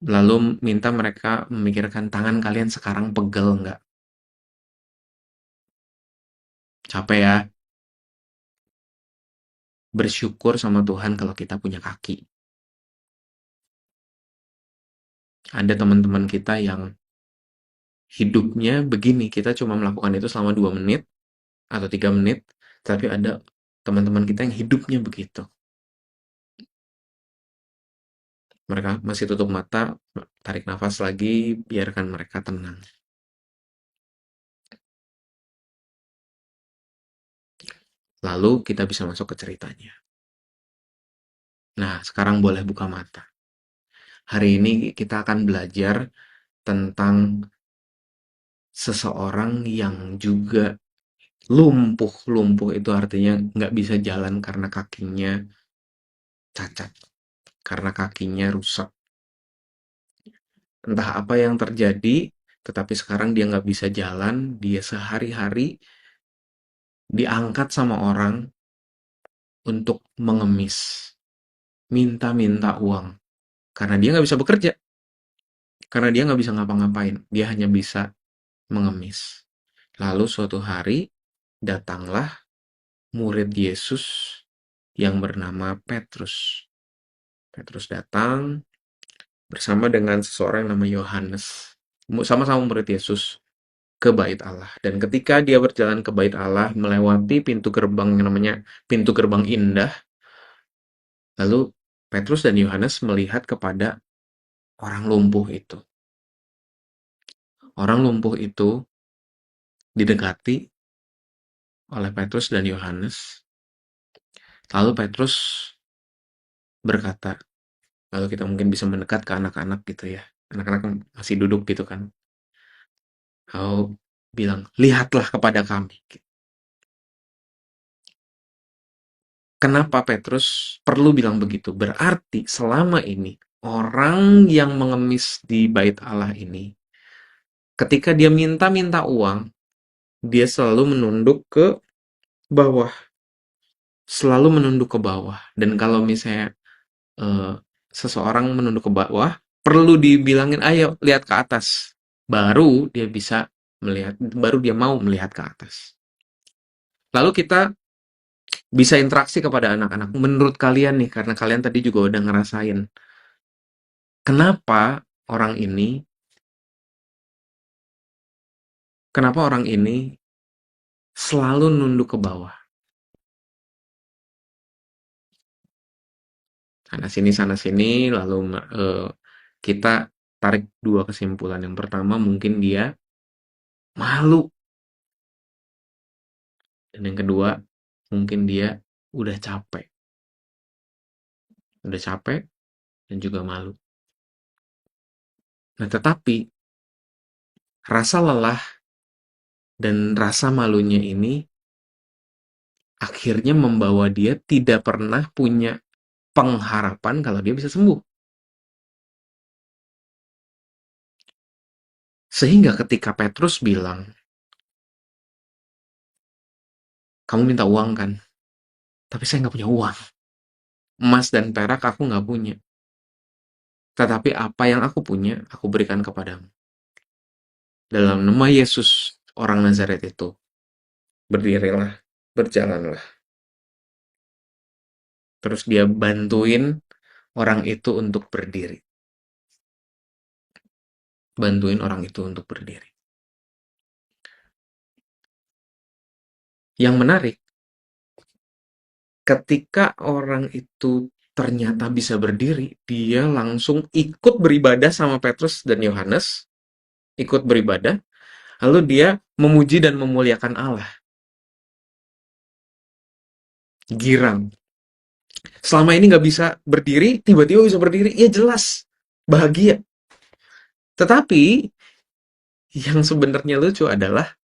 Lalu minta mereka memikirkan tangan kalian sekarang pegel nggak? Capek ya? Bersyukur sama Tuhan kalau kita punya kaki. Ada teman-teman kita yang hidupnya begini, kita cuma melakukan itu selama 2 menit atau 3 menit, tapi ada teman-teman kita yang hidupnya begitu. Mereka masih tutup mata, tarik nafas lagi, biarkan mereka tenang. Lalu kita bisa masuk ke ceritanya. Nah, sekarang boleh buka mata. Hari ini kita akan belajar tentang seseorang yang juga lumpuh. Lumpuh itu artinya nggak bisa jalan karena kakinya cacat, karena kakinya rusak. Entah apa yang terjadi, tetapi sekarang dia nggak bisa jalan, dia sehari-hari diangkat sama orang untuk mengemis, minta-minta uang. Karena dia nggak bisa bekerja, karena dia nggak bisa ngapa-ngapain, dia hanya bisa mengemis. Lalu suatu hari, datanglah murid Yesus yang bernama Petrus. Petrus datang bersama dengan seseorang yang namanya Yohanes. Sama-sama murid Yesus ke bait Allah. Dan ketika dia berjalan ke bait Allah, melewati pintu gerbang yang namanya pintu gerbang indah, lalu Petrus dan Yohanes melihat kepada orang lumpuh itu. Orang lumpuh itu didekati oleh Petrus dan Yohanes. Lalu Petrus berkata, lalu kita mungkin bisa mendekat ke anak-anak gitu ya. Anak-anak masih duduk gitu kan. Lalu bilang, lihatlah kepada kami. Kenapa Petrus perlu bilang begitu? Berarti selama ini orang yang mengemis di bait Allah ini, ketika dia minta-minta uang, dia selalu menunduk ke bawah. Selalu menunduk ke bawah. Dan kalau misalnya seseorang menunduk ke bawah, perlu dibilangin, ayo lihat ke atas. Baru dia bisa melihat, baru dia mau melihat ke atas. Lalu kita bisa interaksi kepada anak-anak. Menurut kalian nih, karena kalian tadi juga udah ngerasain, kenapa orang ini, kenapa orang ini selalu nunduk ke bawah? Sana sini, lalu kita tarik 2 kesimpulan. Yang pertama, mungkin dia malu. Dan yang kedua, mungkin dia udah capek. Udah capek dan juga malu. Nah, tetapi rasa lelah dan rasa malunya ini akhirnya membawa dia tidak pernah punya pengharapan kalau dia bisa sembuh. Sehingga ketika Petrus bilang, kamu minta uang kan? Tapi saya nggak punya uang. Emas dan perak aku nggak punya. Tetapi apa yang aku punya, aku berikan kepadamu. Dalam nama Yesus, orang Nazaret itu, berdirilah, berjalanlah. Terus dia bantuin orang itu untuk berdiri. Bantuin orang itu untuk berdiri. Yang menarik, ketika orang itu ternyata bisa berdiri, dia langsung ikut beribadah sama Petrus dan Yohanes, ikut beribadah, lalu dia memuji dan memuliakan Allah. Girang. Selama ini nggak bisa berdiri, tiba-tiba bisa berdiri, ya jelas, bahagia. Tetapi, yang sebenarnya lucu adalah,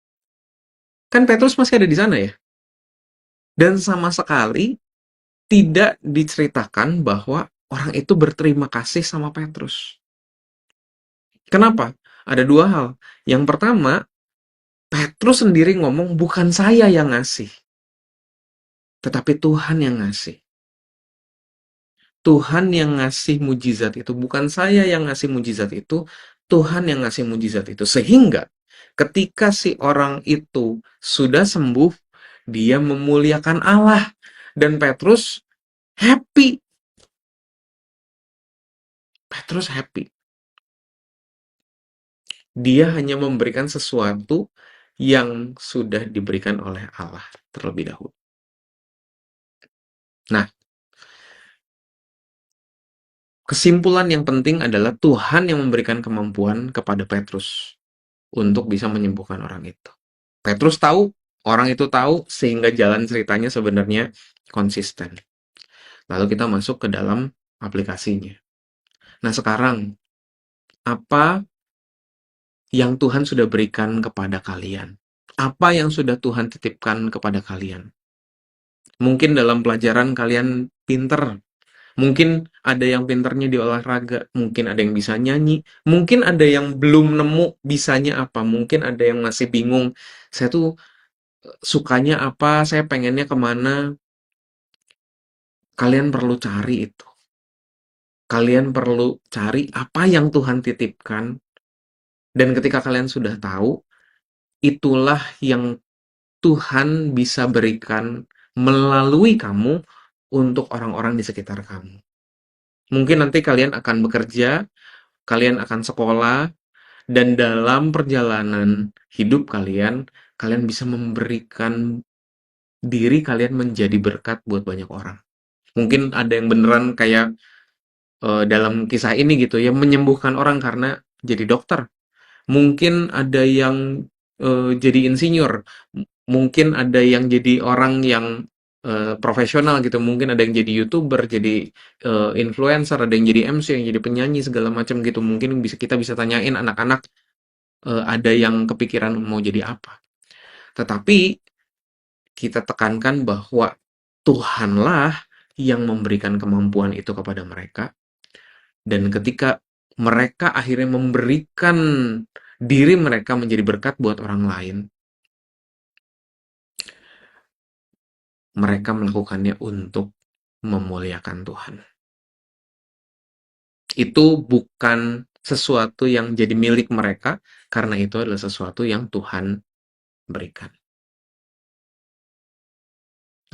kan Petrus masih ada di sana ya, dan sama sekali tidak diceritakan bahwa orang itu berterima kasih sama Petrus. Kenapa? Ada dua hal. Yang pertama, Petrus sendiri ngomong, bukan saya yang ngasih, tetapi Tuhan yang ngasih. Tuhan yang ngasih mujizat itu, bukan saya yang ngasih mujizat itu, Tuhan yang ngasih mujizat itu. Sehingga ketika si orang itu sudah sembuh, dia memuliakan Allah. Dan Petrus happy. Petrus happy. Dia hanya memberikan sesuatu yang sudah diberikan oleh Allah terlebih dahulu. Nah, kesimpulan yang penting adalah Tuhan yang memberikan kemampuan kepada Petrus untuk bisa menyembuhkan orang itu. Petrus tahu, orang itu tahu, sehingga jalan ceritanya sebenarnya konsisten. Lalu kita masuk ke dalam aplikasinya. Nah, sekarang, apa yang Tuhan sudah berikan kepada kalian? Apa yang sudah Tuhan titipkan kepada kalian? Mungkin dalam pelajaran kalian pinter. Mungkin ada yang pinternya di olahraga. Mungkin ada yang bisa nyanyi. Mungkin ada yang belum nemu bisanya apa. Mungkin ada yang masih bingung. Saya tuh sukanya apa, saya pengennya kemana. Kalian perlu cari itu. Kalian perlu cari apa yang Tuhan titipkan. Dan ketika kalian sudah tahu, itulah yang Tuhan bisa berikan melalui kamu untuk orang-orang di sekitar kamu. Mungkin nanti kalian akan bekerja, kalian akan sekolah, dan dalam perjalanan hidup kalian, kalian bisa memberikan diri kalian menjadi berkat buat banyak orang. Mungkin ada yang beneran kayak dalam kisah ini gitu ya, menyembuhkan orang karena jadi dokter. Mungkin ada yang jadi insinyur. Mungkin ada yang jadi orang yang profesional gitu. Mungkin ada yang jadi YouTuber, jadi influencer, ada yang jadi MC, yang jadi penyanyi segala macam gitu. Mungkin kita bisa tanyain anak-anak ada yang kepikiran mau jadi apa. Tetapi kita tekankan bahwa Tuhanlah yang memberikan kemampuan itu kepada mereka. Dan ketika mereka akhirnya memberikan diri mereka menjadi berkat buat orang lain, mereka melakukannya untuk memuliakan Tuhan. Itu bukan sesuatu yang jadi milik mereka, karena itu adalah sesuatu yang Tuhan berikan.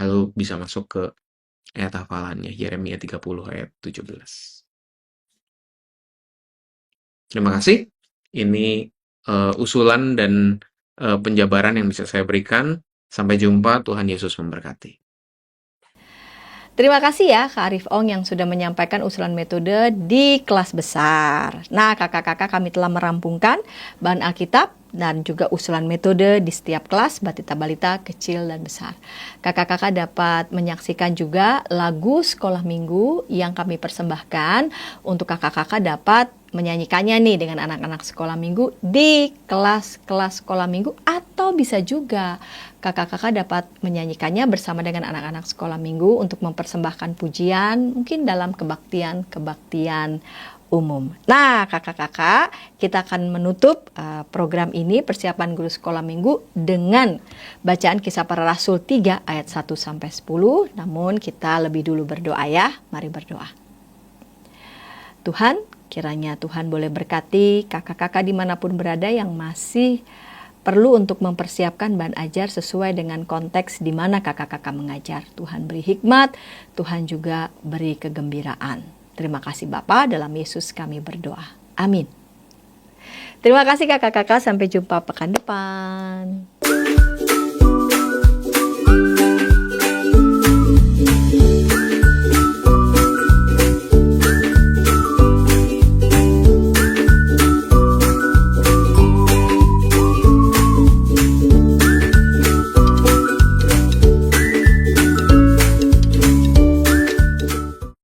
Lalu bisa masuk ke ayat hafalannya, Yeremia 30 ayat 17. Terima kasih. Ini usulan dan penjabaran yang bisa saya berikan. Sampai jumpa, Tuhan Yesus memberkati. Terima kasih ya Kak Arif Ong yang sudah menyampaikan usulan metode di kelas besar. Nah, kakak-kakak, kami telah merampungkan bahan Alkitab dan juga usulan metode di setiap kelas Batita Balita kecil dan besar. Kakak-kakak dapat menyaksikan juga lagu sekolah minggu yang kami persembahkan untuk kakak-kakak dapat menyanyikannya nih dengan anak-anak sekolah minggu di kelas-kelas sekolah minggu, atau bisa juga kakak-kakak dapat menyanyikannya bersama dengan anak-anak sekolah minggu untuk mempersembahkan pujian mungkin dalam kebaktian umum. Nah, kakak-kakak, kita akan menutup program ini persiapan guru sekolah minggu dengan bacaan Kisah Para Rasul 3 ayat 1 sampai 10. Namun kita lebih dulu berdoa ya. Mari berdoa. Tuhan, kiranya Tuhan boleh berkati kakak-kakak dimanapun berada yang masih perlu untuk mempersiapkan bahan ajar sesuai dengan konteks di mana kakak-kakak mengajar. Tuhan beri hikmat, Tuhan juga beri kegembiraan. Terima kasih Bapa, dalam Yesus kami berdoa. Amin. Terima kasih kakak-kakak, sampai jumpa pekan depan.